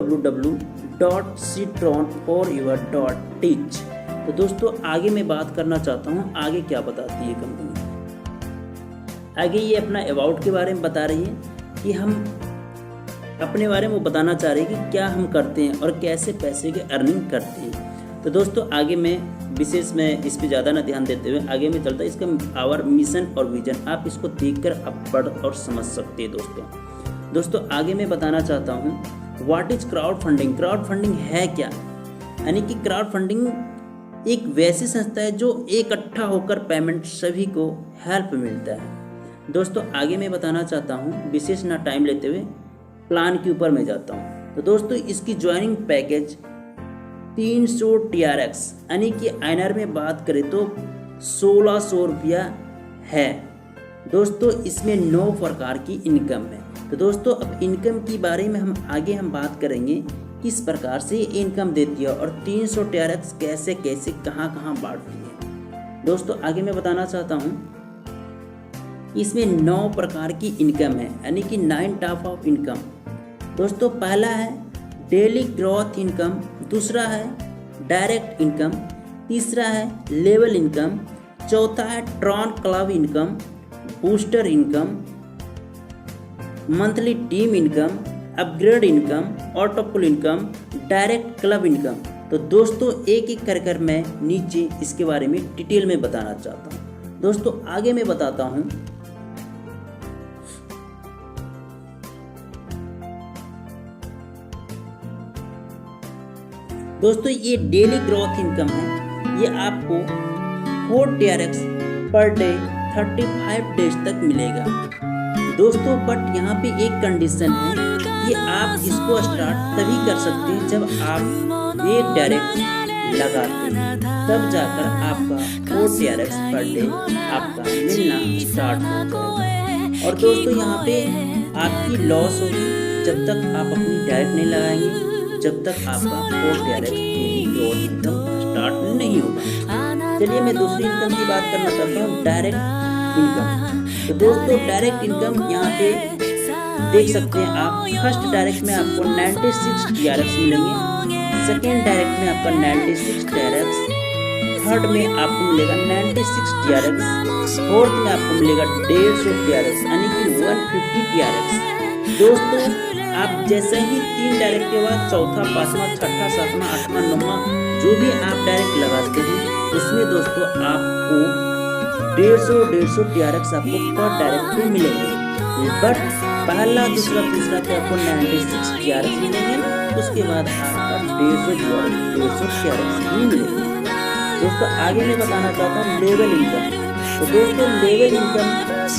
www.citron4your.teach। तो दोस्तों आगे मैं बात करना चाहता हूँ आगे क्या बताती है कंपनी। आगे ये अपना अबाउट के बारे में बता रही है कि हम अपने बारे में बताना चाह रही है कि क्या हम करते हैं और कैसे पैसे के अर्निंग करते हैं। तो दोस्तों आगे मैं विशेष में इस पे ज़्यादा ना ध्यान देते हुए आगे में चलता है इसका आवर मिशन और विजन। आप इसको देखकर आप पढ़ और समझ सकते हैं। दोस्तों आगे मैं बताना चाहता हूँ what is crowd funding. Crowd funding है क्या, यानी कि क्राउड फंडिंग एक वैसी संस्था है जो इकट्ठा होकर पेमेंट सभी को हेल्प मिलता है। दोस्तों आगे मैं बताना चाहता हूँ विशेष ना टाइम लेते हुए प्लान के ऊपर मैं जाता हूँ। तो दोस्तों इसकी ज्वाइनिंग पैकेज 300 TRX यानी कि INR में बात करें तो 1600 रुपया है। दोस्तों इसमें 9 प्रकार की इनकम है। तो दोस्तों अब इनकम की बारे में हम बात करेंगे किस प्रकार से इनकम देती है और 300 TRX कैसे कैसे कहाँ कहाँ बांटती है। दोस्तों आगे मैं बताना चाहता हूँ इसमें 9 प्रकार की इनकम है, यानी कि 9 टाइप ऑफ इनकम। दोस्तों पहला है डेली ग्रोथ इनकम, दूसरा है डायरेक्ट इनकम, तीसरा है लेवल इनकम, चौथा है Tron club income, booster income, monthly team income, upgrade income, ऑटोपुल income, direct club income. तो दोस्तों एक एक कर मैं नीचे इसके बारे में डिटेल में बताना चाहता हूँ। दोस्तों आगे मैं बताता हूँ दोस्तों ये डेली ग्रोथ इनकम है, ये आपको 4 TRX पर डे 35 डेज तक मिलेगा। दोस्तों बट यहाँ पे एक कंडीशन है कि आप इसको स्टार्ट तभी कर सकते हैं जब आप 1 डायरेक्ट लगाते हैं, तब जाकर आपका 4 TRX पर डे आपका मिलना स्टार्ट हो जाएगा। और दोस्तों यहाँ पे आपकी लॉस होगी जब तक आप अपनी डायरेक्ट नहीं लगाएंगे, जब तक आपका 4 TRX daily growth income start नहीं होगा। चलिए मैं दूसरी इनकम की बात करना चाहता हूँ, डायरेक्ट इनकम। तो दोस्तों डायरेक्ट इनकम यहाँ पे देख सकते हैं आप। फर्स्ट डायरेक्ट में आपको 96 TRX मिलेंगे, सेकेंड डायरेक्ट में आपका 96 TRX, थर्ड में आपको मिलेगा 96 TRX, फोर्थ में आपको मिलेगा 150 TRX यानी कि 150 TRX। दोस्तों आप जैसे ही 3 डायरेक्ट के बाद चौथा, पांचवा, छठा, सातवां, आठवां, नौवां जो भी आप डायरेक्ट लगाते हैं उसमें दोस्तों आपको 150 TRX आपको पर डायरेक्ट पे मिलेंगे। बट पहला, दूसरा, तीसरा पे आपको 96 TRX मिलेंगे, उसके बाद आपका 150 TRX ही मिलेंगे। दोस्तों आगे मैं बताना चाहता हूँ लेवल इनकम। तो दोस्तों लेवल इनकम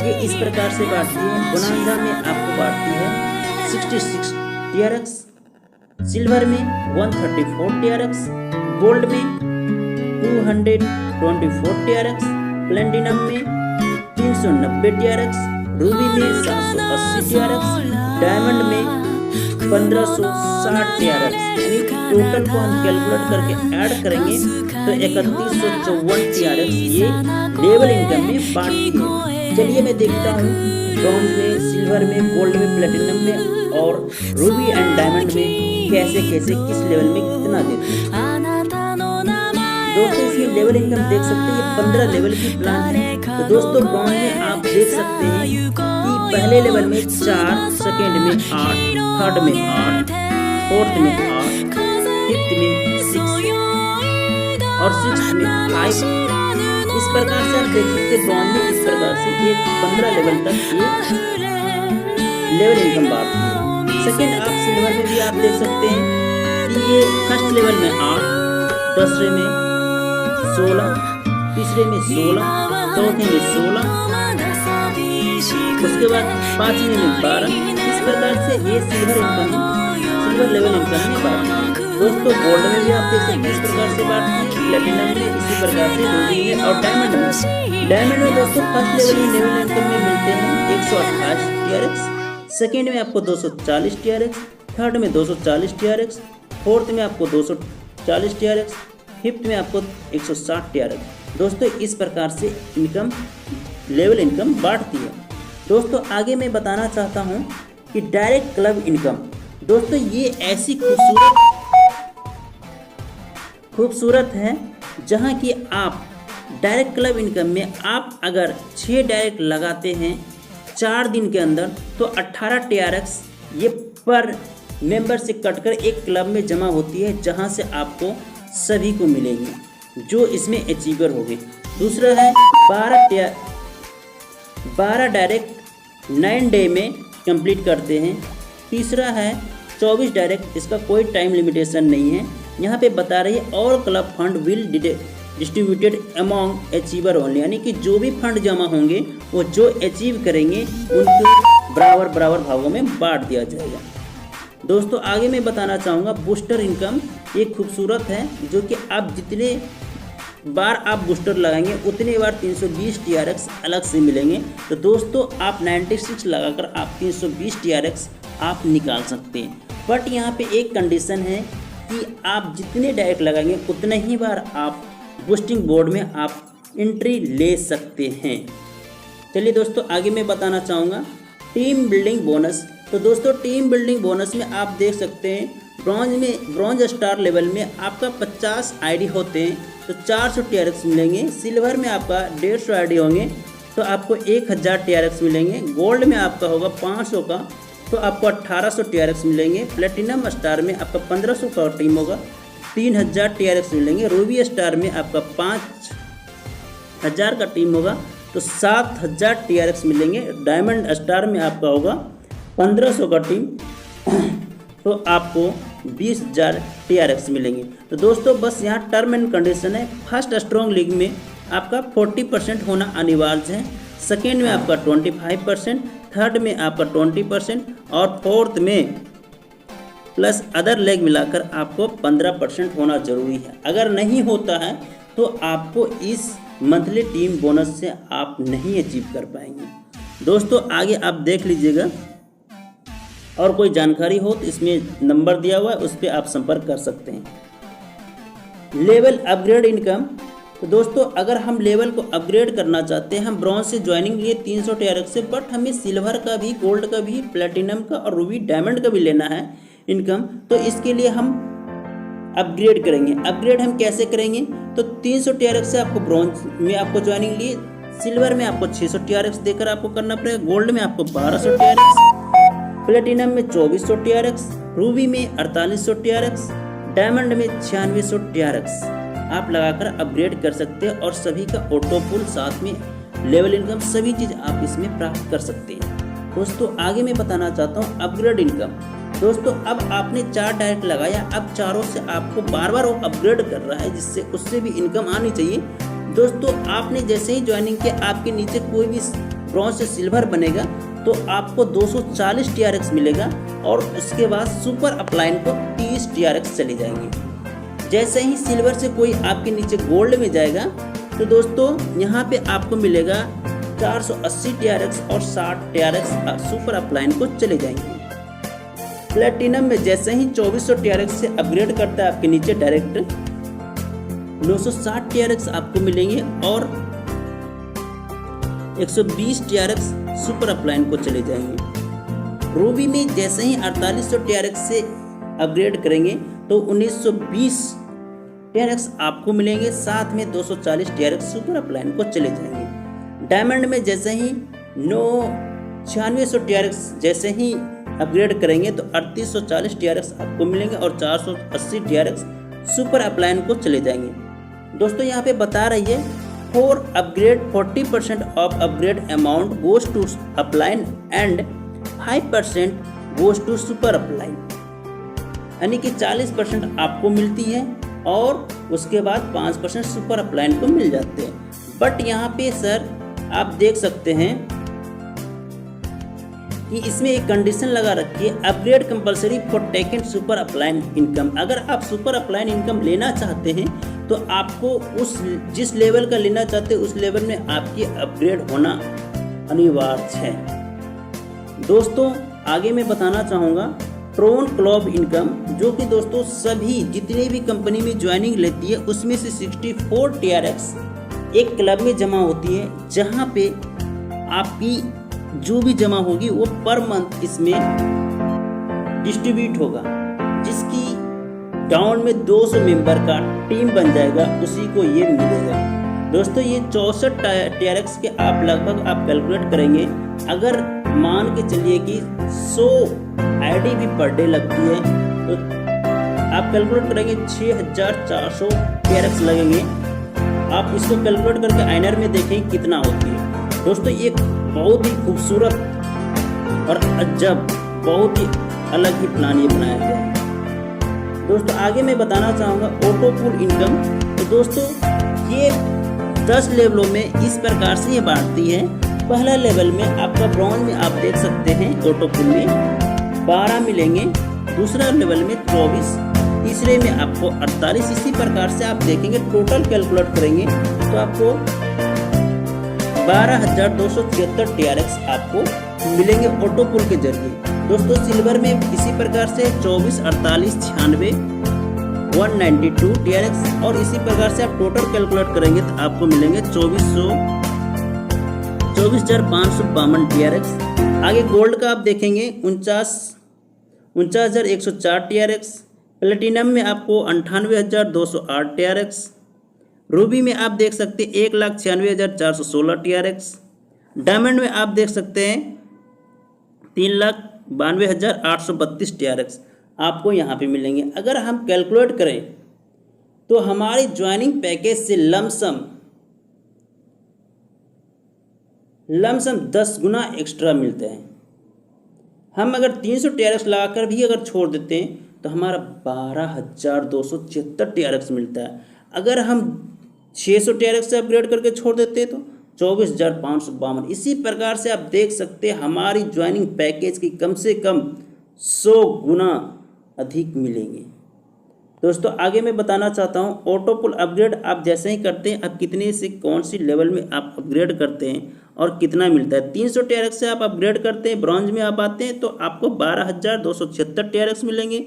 ये इस प्रकार से बांटती है। बोनांजा में आपको बांटती है 66 TRX, सिल्वर में 134 TRX, गोल्ड में 224 TRX, प्लेटिनम में 390 TRX, रूबी में 780 TRX, डायमंड में 1560 TRX। यानी टोटल को हम कैलकुलेट करके ऐड करेंगे तो 3154 TRX ये लेवल इनकम में बांटती है। चलिए मैं देखता हूँ ब्रॉन्ज में, सिल्वर में, गोल्ड में, प्लेटिनम में और रूबी एंड डायमंड में कैसे कैसे किस लेवल में कितना देते हैं। दोस्तों इसमें लेवल इनकम देख सकते हैं, ये 15 लेवल की प्लान है। तो दोस्तों ब्रॉन्ज में आप देख सकते हैं कि पहले लेवल में 4, सेकेंड में 8, थर्ड में 8, फोर्थ में 8, फिफ्थ में 6 और सिक्स्थ में 5। इस प्रकार से आप देख सकते हैं ब्रॉन्ज में इस प्रकार से ये 15 लेवल तक ये लेवल इनकम बांटती है। सेकेंड आप सिल्वर में भी आप देख सकते हैं कि ये फर्स्ट लेवल में 8, दूसरे में 16, तीसरे में 16, चौथे में 16, उसके बाद पांचवें में 12। इस प्रकार से ये सिल्वर लेवल इनकम में बांटती है। दोस्तों गोल्ड में भी आप देख सकते हैं इस प्रकार से बांटती है, प्लेटिनम में इसी प्रकार से, रूबी में और डायमंड में। डायमंड में दोस्तों फर्स्ट लेवल इनकम में मिलते हैं 128 TRX, सेकेंड में आपको 240 TRX, थर्ड में 240 TRX, फोर्थ में आपको 240 TRX, फिफ्थ में आपको 160 TRX। दोस्तों इस प्रकार से इनकम लेवल इनकम बांटती है। दोस्तों आगे मैं बताना चाहता हूँ कि डायरेक्ट क्लब इनकम। दोस्तों ये ऐसी खूबसूरत है जहां कि आप डायरेक्ट क्लब इनकम में आप अगर 6 डायरेक्ट लगाते हैं 4 दिन के अंदर तो 18 TRX ये पर मेंबर से कटकर एक क्लब में जमा होती है, जहां से आपको सभी को मिलेंगे जो इसमें अचीवर हो गए। दूसरा है 12 डायरेक्ट 9 डे में कंप्लीट करते हैं। तीसरा है 24 डायरेक्ट, इसका कोई टाइम लिमिटेशन नहीं है। यहाँ पे बता रही है all club fund will distributed among achiever only, यानी कि जो भी फंड जमा होंगे वो जो अचीव करेंगे उनको बराबर भागों में बांट दिया जाएगा। दोस्तों आगे मैं बताना चाहूँगा बूस्टर इनकम ये खूबसूरत है, जो कि आप जितने बार आप बूस्टर लगाएंगे उतने बार 320 TRX अलग से मिलेंगे। तो दोस्तों आप 96 लगाकर आप 320 TRX आप निकाल सकते हैं। बट यहाँ पे एक कंडीशन है कि आप जितने डायरेक्ट लगाएंगे उतने ही बार आप बूस्टिंग बोर्ड में आप एंट्री ले सकते हैं। चलिए दोस्तों आगे मैं बताना चाहूँगा टीम बिल्डिंग बोनस। तो दोस्तों टीम बिल्डिंग बोनस में आप देख सकते हैं ब्रॉन्ज स्टार लेवल में आपका 50 ID होते हैं तो 400 TRX मिलेंगे। सिल्वर में आपका 150 ID होंगे तो आपको 1000 TRX मिलेंगे। गोल्ड में आपका होगा 500 का तो आपको 1800 TRX मिलेंगे। प्लेटिनम स्टार में आपका 1500 का टीम होगा 3000 TRX मिलेंगे। रूबी स्टार में आपका 5000 का टीम होगा तो 7000 TRX मिलेंगे। डायमंड स्टार में आपका होगा 1500 का टीम तो आपको 20000 TRX मिलेंगे। तो दोस्तों बस यहाँ टर्म एंड कंडीशन है, फर्स्ट स्ट्रॉन्ग लीग में आपका 40% होना अनिवार्य है, सेकेंड में आपका 25%, थर्ड में आपका 20% और फोर्थ में प्लस अदर लेग मिलाकर आपको 15% होना जरूरी है। अगर नहीं होता है तो आपको इस मंथली टीम बोनस से आप नहीं अचीव कर पाएंगे। दोस्तों आगे आप देख लीजिएगा और कोई जानकारी हो तो इसमें नंबर दिया हुआ है, उस पर आप संपर्क कर सकते हैं। Level upgrade income. तो दोस्तों अगर हम लेवल को अपग्रेड करना चाहते हैं, हम ब्रॉन्ज से ज्वाइनिंग लिए 300 TRX से, बट हमें सिल्वर का भी, गोल्ड का भी, प्लेटिनम का और रूबी डायमंड का भी लेना है इनकम, तो इसके लिए हम अपग्रेड करेंगे। अपग्रेड हम कैसे करेंगे तो 300 TRX से आपको ब्रॉन्ज में आपको ज्वाइनिंग लिए, सिल्वर में आपको 600 TRX देकर आपको करना पड़ेगा, गोल्ड में आपको 1200 TRX, प्लेटिनम में 2400 TRX, रूबी में 4800 TRX, डायमंड में 9600 TRX आप लगाकर अपग्रेड कर सकते हैं और सभी का ऑटो पुल साथ में लेवल इनकम सभी चीज़ आप इसमें प्राप्त कर सकते हैं। दोस्तों आगे मैं बताना चाहता हूँ अपग्रेड इनकम। दोस्तों अब आपने 4 डायरेक्ट लगाया, अब चारों से आपको बार बार वो अपग्रेड कर रहा है, जिससे उससे भी इनकम आनी चाहिए। दोस्तों आपने जैसे ही ज्वाइनिंग किया आपके नीचे कोई भी ब्रॉन्ज से सिल्वर बनेगा तो आपको 240 TRX मिलेगा और उसके बाद सुपर अपलाइन को 30 TRX चले जाएंगे। जैसे ही सिल्वर से कोई आपके नीचे गोल्ड में जाएगा तो दोस्तों यहाँ पे आपको मिलेगा 480 TRX और 60 TRX सुपर अपलाइन को चले जाएंगे। प्लेटिनम में जैसे ही 2400 TRX से अपग्रेड करता है आपके नीचे डायरेक्ट 960 TRX आपको मिलेंगे और 120 TRX सुपर अपलाइन को चले जाएंगे। रूबी में जैसे ही 4800 TRX से अपग्रेड करेंगे तो 1920 TRX आपको मिलेंगे, साथ में 240 TRX सुपर अपलाइन को चले जाएंगे। डायमंड में जैसे ही 9600 TRX जैसे ही अपग्रेड करेंगे तो 3840 TRX आपको मिलेंगे और 480 TRX सुपर अपलाइन को चले जाएंगे। दोस्तों यहाँ पे बता रही है for upgrade 40% of upgrade amount goes to upline and 5% goes to super upline, यानी कि 40% आपको मिलती है और उसके बाद 5% सुपर अपलाइन को मिल जाते हैं। बट यहाँ पे सर आप देख सकते हैं कि इसमें एक कंडीशन लगा रखी है, upgrade compulsory for taken super upline income. अगर आप सुपर अपलाइन इनकम लेना चाहते हैं तो आपको उस जिस लेवल का लेना चाहते हैं उस लेवल में आपकी अपग्रेड होना अनिवार्य है। दोस्तों आगे मैं बताना चाहूँगा ट्रोन क्लब इनकम, जो कि दोस्तों सभी जितने भी कंपनी में ज्वाइनिंग लेती है उसमें से 64 TRX एक क्लब में जमा होती है, जहाँ पे आपकी जो भी जमा होगी वो पर मंथ इसमें डिस्ट्रीब्यूट होगा। जिसकी डाउन में 200 मेंबर का टीम बन जाएगा उसी को ये मिलेगा। दोस्तों ये 64 TRX के आप लगभग आप कैलकुलेट करेंगे, अगर मान के चलिए कि 100 ID भी पर डे लगती है तो आप कैलकुलेट करेंगे 6400 TRX लगेंगे। आप इसको कैलकुलेट करके आइनर में देखें कितना होती है। दोस्तों ये बहुत ही खूबसूरत और अजब, बहुत ही अलग ही प्लान ये बनाया गया है। दोस्तों आगे मैं बताना चाहूँगा ऑटो पूल इनकम। तो दोस्तों ये 10 लेवलों में इस प्रकार से ये बांटती है। पहला लेवल में आपका ब्रॉन्ज में आप देख सकते हैं ऑटो पूल में 12 मिलेंगे, दूसरा लेवल में 24, तीसरे में आपको 48। इसी प्रकार से आप देखेंगे टोटल कैलकुलेट करेंगे तो आपको 12,276 TRX आपको मिलेंगे ऑटो पूल के जरिए। दोस्तों सिल्वर में इसी प्रकार से 24, 48, 96, 192 TRX और इसी प्रकार से आप टोटल कैलकुलेट करेंगे तो आपको मिलेंगे 24,552 TRX। आगे गोल्ड का आप देखेंगे 49,104 TRX। प्लेटिनम में आपको 98,208 TRX। रूबी में आप देख सकते हैं 1,96,416 TRX। डायमंड में आप देख सकते हैं 3,92,832 TRX आपको यहाँ पे मिलेंगे। अगर हम कैलकुलेट करें तो हमारी ज्वाइनिंग पैकेज से लमसम 10 गुना एक्स्ट्रा मिलते हैं। हम अगर 300 TRX लगाकर भी अगर छोड़ देते हैं तो हमारा 12,276 TRX मिलता है। अगर हम 600 TRX से अपग्रेड करके छोड़ देते हैं तो 24,552। इसी प्रकार से आप देख सकते हैं हमारी ज्वाइनिंग पैकेज की कम से कम 100 गुना अधिक मिलेंगे। दोस्तों आगे मैं बताना चाहता हूँ ऑटो पूल अपग्रेड आप जैसे ही करते हैं आप कितने से कौन सी लेवल में आप अपग्रेड करते हैं और कितना मिलता है। 300 TRX से आप अपग्रेड करते हैं, ब्रॉन्ज में आप आते हैं तो आपको 12,276 TRX मिलेंगे।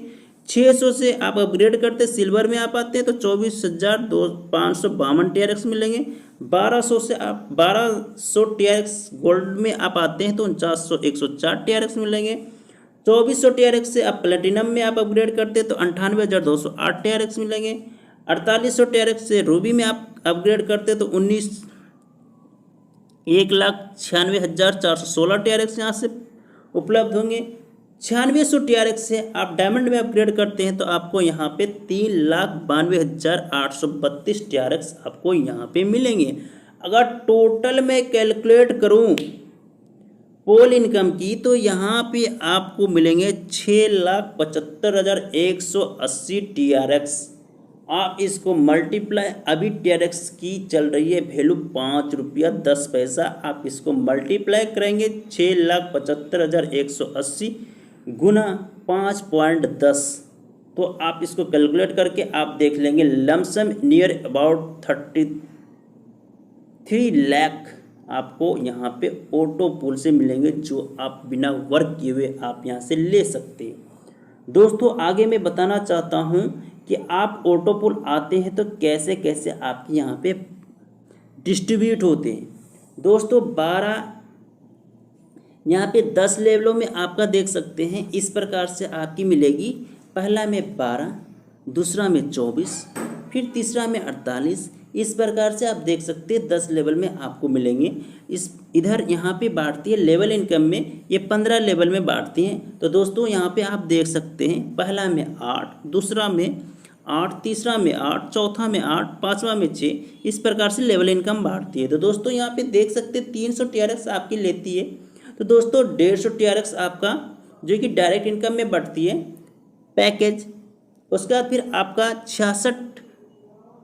600 से आप अपग्रेड करते सिल्वर में आप आते हैं तो 24,552 TRX मिलेंगे। 1200 TRX गोल्ड में आप आते हैं तो 49,104 TRX मिलेंगे। 2400 TRX से आप प्लेटिनम में आप अपग्रेड करते हैं तो 98,208 TRX मिलेंगे। 4800 TRX से रूबी में आप अपग्रेड करते हैं तो 1,96,416 TRX यहाँ से उपलब्ध होंगे। 9600 TRX से आप डायमंड में अपग्रेड करते हैं तो आपको यहाँ पे 3,92,832 TRX आपको यहाँ पे मिलेंगे। अगर टोटल में कैलकुलेट करूँ पोल इनकम की तो यहाँ पे आपको मिलेंगे 6,75,180 TRX। आप इसको मल्टीप्लाई, अभी TRX की चल रही है वैल्यू 5 रुपया 10 पैसा, आप इसको मल्टीप्लाई करेंगे 6,75,180 गुना 5.10 तो आप इसको कैलकुलेट करके आप देख लेंगे लमसम नियर अबाउट 33 लाख आपको यहाँ पे ऑटो पूल से मिलेंगे, जो आप बिना वर्क किए हुए आप यहाँ से ले सकते हैं। दोस्तों आगे मैं बताना चाहता हूँ कि आप ऑटो पूल आते हैं तो कैसे कैसे आपके यहाँ पे डिस्ट्रीब्यूट होते हैं। दोस्तों 12 यहाँ पे 10 लेवलों में आपका देख सकते हैं इस प्रकार से आपकी मिलेगी। पहला में 12, दूसरा में 24, फिर तीसरा में 48। इस प्रकार से आप देख सकते हैं 10 लेवल में आपको मिलेंगे। इस इधर यहाँ पे बांटती है लेवल इनकम में, ये 15 लेवल में बांटती हैं। तो दोस्तों यहाँ पे आप देख सकते हैं पहला में 8, दूसरा में 8, तीसरा में 8, चौथा में 8, पाँचवा में 6। इस प्रकार से लेवल इनकम बांटती है। तो दोस्तों यहाँ पे देख सकते हैं 300 TRX आपकी लेती है। तो दोस्तों 150 TRX आपका जो कि डायरेक्ट इनकम में बढ़ती है पैकेज। उसके बाद फिर आपका 66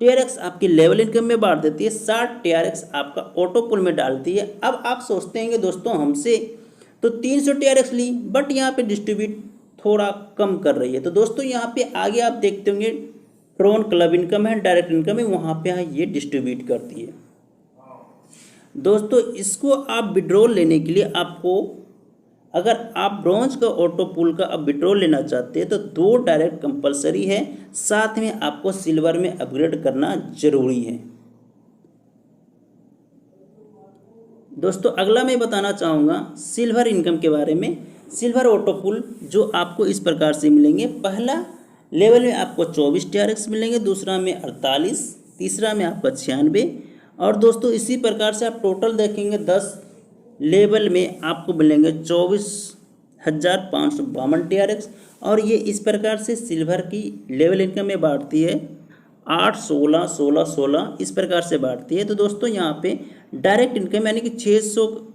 TRX आपकी लेवल इनकम में बांट देती है। 60 TRX आपका ऑटो पूल में डालती है। अब आप सोचते हैं कि दोस्तों हमसे तो 300 TRX ली, बट यहाँ पे डिस्ट्रीब्यूट थोड़ा कम कर रही है। तो दोस्तों यहाँ पे आगे आप देखते होंगे ट्रोन क्लब इनकम है, डायरेक्ट इनकम है, वहाँ पे ये डिस्ट्रीब्यूट करती है। दोस्तों इसको आप विड्रॉल लेने के लिए आपको, अगर आप ब्रॉन्ज का ऑटो पूल का अब विड्रॉल लेना चाहते हैं तो 2 डायरेक्ट कंपलसरी है, साथ में आपको सिल्वर में अपग्रेड करना जरूरी है। दोस्तों अगला मैं बताना चाहूँगा सिल्वर इनकम के बारे में। सिल्वर ऑटो पुल जो आपको इस प्रकार से मिलेंगे। पहला लेवल में आपको 24 TRX मिलेंगे, दूसरा में 48, तीसरा में आपका 96। और दोस्तों इसी प्रकार से आप टोटल देखेंगे 10 लेवल में आपको मिलेंगे 24,552 TRX। और ये इस प्रकार से सिल्वर की लेवल इनकम में बांटती है 8, 16, 16, 16 इस प्रकार से बांटती है। तो दोस्तों यहाँ पे डायरेक्ट इनकम यानी कि 600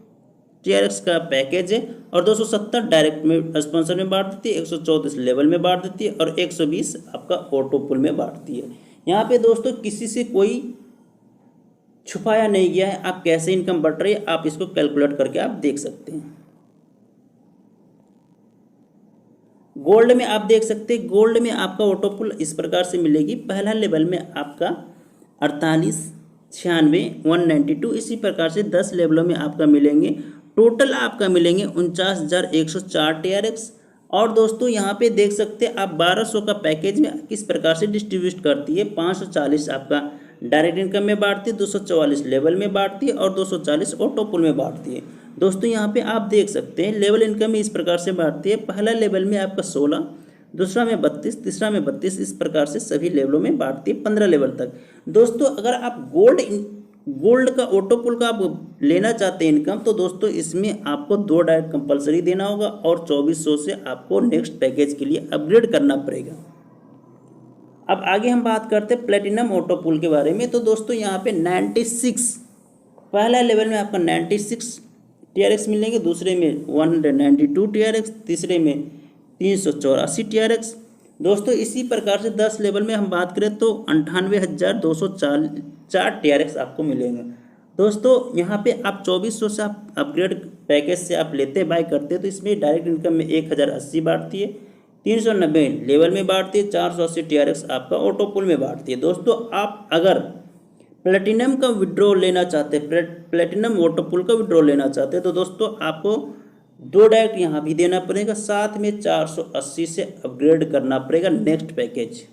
TRX का पैकेज है और 270 डायरेक्ट में स्पॉन्सर में बांट देती है, 134 लेवल में बांट देती है और 120 आपका ऑटो पुल में बांटती है। यहाँ पे दोस्तों किसी से कोई छुपाया नहीं गया है, आप कैसे इनकम बढ़ रही है आप इसको कैलकुलेट करके आप देख सकते हैं। गोल्ड में आप देख सकते हैं, गोल्ड में आपका ऑटो पुल इस प्रकार से मिलेगी। पहला लेवल में आपका 48, 96, 192 इसी प्रकार से 10 लेवलों में आपका मिलेंगे। टोटल आपका मिलेंगे 49,104 TRX। और दोस्तों यहाँ पे देख सकते हैं आप 1200 का पैकेज में किस प्रकार से डिस्ट्रीब्यूट करती है। 540 आपका डायरेक्ट इनकम में बांटती है, 244 लेवल में बांटती है और 240 ऑटो पुल में बांटती है। दोस्तों यहाँ पे आप देख सकते हैं लेवल इनकम में इस प्रकार से बांटती है। पहला लेवल में आपका 16, दूसरा में 32, तीसरा में 32 इस प्रकार से सभी लेवलों में बांटती है 15 लेवल तक। दोस्तों अगर आप गोल्ड का ऑटो पुल का आप लेना चाहते हैं इनकम, तो दोस्तों इसमें आपको 2 डायरेक्ट कंपलसरी देना होगा और 2400 से आपको नेक्स्ट पैकेज के लिए अपग्रेड करना पड़ेगा। अब आगे हम बात करते हैं प्लेटिनम ऑटो पुल के बारे में। तो दोस्तों यहाँ पे 96 पहला लेवल में आपका 96 TRX मिलेंगे, दूसरे में 192 TRX, तीसरे में 384 TRX। दोस्तों इसी प्रकार से 10 लेवल में हम बात करें तो 98,204 TRX आपको मिलेंगे। दोस्तों यहाँ पे आप 2400 से आप अपग्रेड पैकेज से आप लेते बाय करते तो इसमें डायरेक्ट इनकम में 1080 बांटती है, 390 लेवल में बांटती है, 480 TRX आपका ऑटो पुल में बांटती है। दोस्तों आप अगर प्लेटिनम का विड्रॉ लेना चाहते हैं, प्लेटिनम ऑटो पुल का विड्रॉ लेना चाहते हैं तो दोस्तों आपको 2 डायरेक्ट यहाँ भी देना पड़ेगा, साथ में 480 से अपग्रेड करना पड़ेगा नेक्स्ट पैकेज।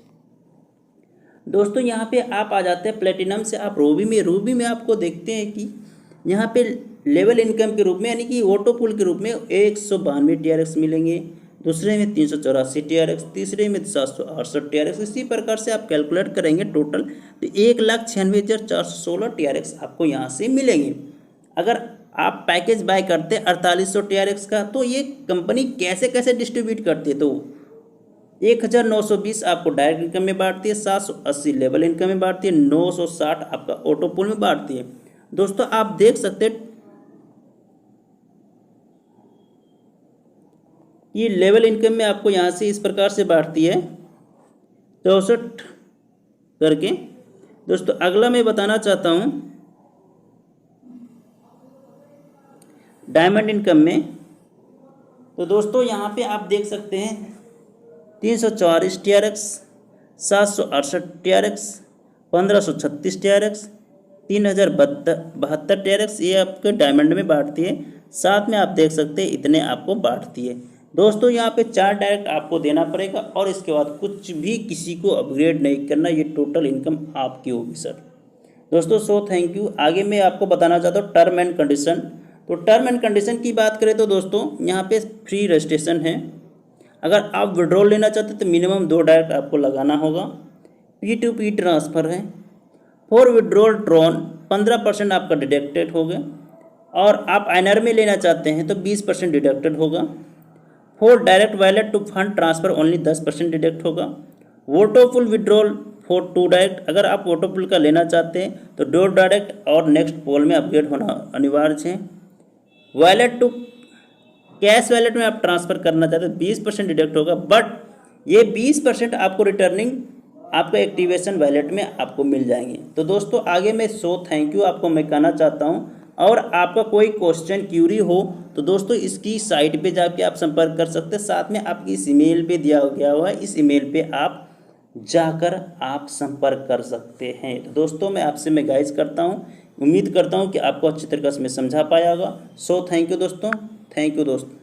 दोस्तों यहाँ पे आप आ जाते हैं प्लेटिनम से आप रूबी में आपको देखते हैं कि यहाँ पे लेवल इनकम के रूप में यानी कि ऑटो पुल के रूप में 192 TRX मिलेंगे, दूसरे में 384 TRX, तीसरे में 768 TRX। इसी प्रकार से आप कैलकुलेट करेंगे टोटल तो 1,96,416 TRX आपको यहाँ से मिलेंगे। अगर आप पैकेज बाय करते 4800 TRX का तो ये कंपनी कैसे कैसे डिस्ट्रीब्यूट करती है, तो 1,920 आपको डायरेक्ट इनकम में बांटती है, 780 लेवल इनकम में बांटती है, 960 आपका ऑटो पुल में बांटती है। दोस्तों आप देख सकते हैं ये लेवल इनकम में आपको यहाँ से इस प्रकार से बांटती है 64 करके। दोस्तों अगला मैं बताना चाहता हूँ डायमंड इनकम में। तो दोस्तों यहाँ पे आप देख सकते हैं 344 TRX, 768 TRX, 1536 TRX, 3072 TRX ये आपके डायमंड में बांटती है। साथ में आप देख सकते हैं इतने आपको बांटती है। दोस्तों यहाँ पे 4 डायरेक्ट आपको देना पड़ेगा और इसके बाद कुछ भी किसी को अपग्रेड नहीं करना, ये टोटल इनकम आपकी होगी सर। दोस्तों सो थैंक यू। आगे मैं आपको बताना चाहता हूँ टर्म एंड कंडीशन। तो टर्म एंड कंडीशन की बात करें तो दोस्तों यहाँ पे फ्री रजिस्ट्रेशन है। अगर आप विड्रॉल लेना चाहते हैं तो मिनिमम 2 डायरेक्ट आपको लगाना होगा। P2P ट्रांसफ़र है। फॉर विड्रॉल ड्रॉन 15% आपका डिडक्टेड होगा और आप INR में लेना चाहते हैं तो 20% डिडक्टेड होगा। For direct wallet to fund transfer only 10% deduct होगा। वोटोपुल विड्रॉल फॉर 2 डायरेक्ट, अगर आप वोटोपुल का लेना चाहते हैं तो 2 डायरेक्ट और नेक्स्ट पोल में अपग्रेड होना अनिवार्य है। वॉलेट टू कैश वॉलेट में आप ट्रांसफ़र करना चाहते हैं 20% डिडक्ट होगा, बट ये 20% आपको रिटर्निंग आपका एक्टिवेशन वॉलेट में आपको मिल जाएंगे। तो दोस्तों आगे मैं थैंक यू आपको मैं कहना चाहता हूँ। और आपका कोई क्वेश्चन क्यूरी हो तो दोस्तों इसकी साइट पे जाके आप संपर्क कर सकते हैं। साथ में आपकी इस ईमेल पे दिया गया हुआ है, इस ईमेल पे आप जाकर आप संपर्क कर सकते हैं। तो दोस्तों मैं आपसे मैं गाइड करता हूँ, उम्मीद करता हूँ कि आपको अच्छी तरीके से मैं समझा पाया होगा। सो थैंक यू दोस्तों, थैंक यू दोस्तों।